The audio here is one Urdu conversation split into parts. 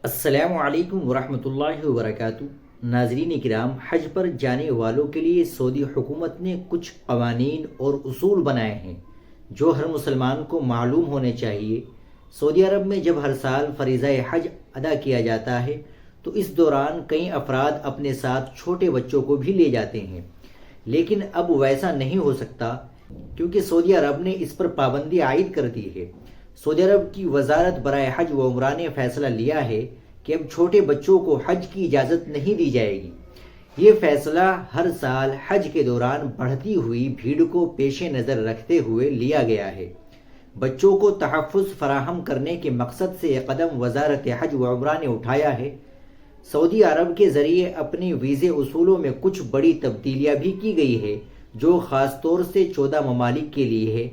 السلام علیکم ورحمۃ اللہ وبرکاتہ۔ ناظرین کرام، حج پر جانے والوں کے لیے سعودی حکومت نے کچھ قوانین اور اصول بنائے ہیں جو ہر مسلمان کو معلوم ہونے چاہیے۔ سعودی عرب میں جب ہر سال فریضہ حج ادا کیا جاتا ہے تو اس دوران کئی افراد اپنے ساتھ چھوٹے بچوں کو بھی لے جاتے ہیں، لیکن اب ویسا نہیں ہو سکتا کیونکہ سعودی عرب نے اس پر پابندی عائد کر دی ہے۔ سعودی عرب کی وزارت برائے حج و عمرہ نے فیصلہ لیا ہے کہ اب چھوٹے بچوں کو حج کی اجازت نہیں دی جائے گی۔ یہ فیصلہ ہر سال حج کے دوران بڑھتی ہوئی بھیڑ کو پیش نظر رکھتے ہوئے لیا گیا ہے۔ بچوں کو تحفظ فراہم کرنے کے مقصد سے یہ قدم وزارت حج و عمرہ نے اٹھایا ہے۔ سعودی عرب کے ذریعے اپنے ویزے اصولوں میں کچھ بڑی تبدیلیاں بھی کی گئی ہے جو خاص طور سے 14 ممالک کے لیے ہے۔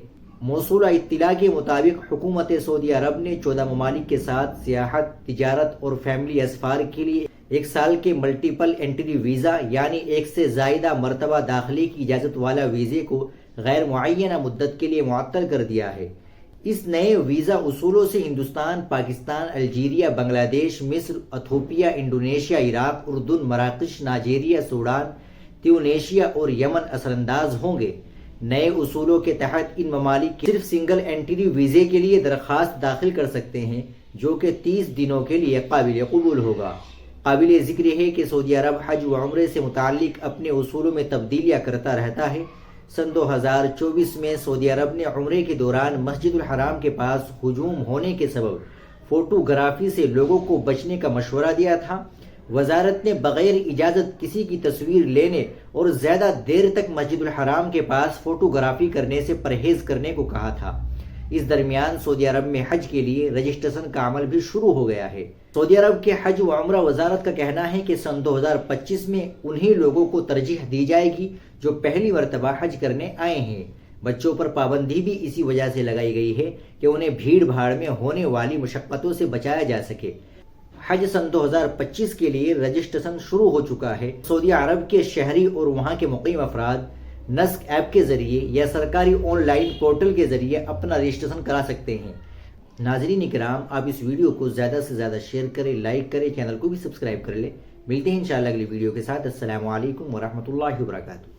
موصولہ اطلاع کے مطابق حکومت سعودی عرب نے 14 ممالک کے ساتھ سیاحت، تجارت اور فیملی اسفار کے لیے 1 سال کے ملٹیپل انٹری ویزا یعنی ایک سے زائدہ مرتبہ داخلے کی اجازت والا ویزے کو غیر معینہ مدت کے لیے معطل کر دیا ہے۔ اس نئے ویزا اصولوں سے ہندوستان، پاکستان، الجیریا، بنگلہ دیش، مصر، ایتھوپیا، انڈونیشیا، عراق، اردن، مراکش، نائجیریا، سوڈان، تیونیشیا اور یمن اثر انداز ہوں گے۔ نئے اصولوں کے تحت ان ممالک صرف سنگل انٹری ویزے کے لیے درخواست داخل کر سکتے ہیں جو کہ 30 دنوں کے لیے قابل قبول ہوگا۔ قابل ذکر ہے کہ سعودی عرب حج و عمرے سے متعلق اپنے اصولوں میں تبدیلیاں کرتا رہتا ہے۔ سن 2024 میں سعودی عرب نے عمرے کے دوران مسجد الحرام کے پاس ہجوم ہونے کے سبب فوٹوگرافی سے لوگوں کو بچنے کا مشورہ دیا تھا۔ وزارت نے بغیر اجازت کسی کی تصویر لینے اور زیادہ دیر تک مسجد الحرام کے پاس فوٹوگرافی کرنے سے پرہیز کرنے کو کہا تھا۔ اس درمیان سعودی عرب میں حج کے لیے رجسٹریشن کا عمل بھی شروع ہو گیا ہے۔ سعودی عرب کے حج و عمرہ وزارت کا کہنا ہے کہ سن 2025 میں انہی لوگوں کو ترجیح دی جائے گی جو پہلی مرتبہ حج کرنے آئے ہیں۔ بچوں پر پابندی بھی اسی وجہ سے لگائی گئی ہے کہ انہیں بھیڑ بھاڑ میں ہونے والی مشقتوں سے بچایا جا سکے۔ حج سن 2025 کے لیے رجسٹریشن شروع ہو چکا ہے۔ سعودی عرب کے شہری اور وہاں کے مقیم افراد نسک ایپ کے ذریعے یا سرکاری آن لائن پورٹل کے ذریعے اپنا رجسٹریشن کرا سکتے ہیں۔ ناظرین کرام، آپ اس ویڈیو کو زیادہ سے زیادہ شیئر کریں، لائک کریں، چینل کو بھی سبسکرائب کر لیں۔ ملتے ہیں انشاءاللہ اگلی ویڈیو کے ساتھ۔ السلام علیکم ورحمۃ اللہ وبرکاتہ۔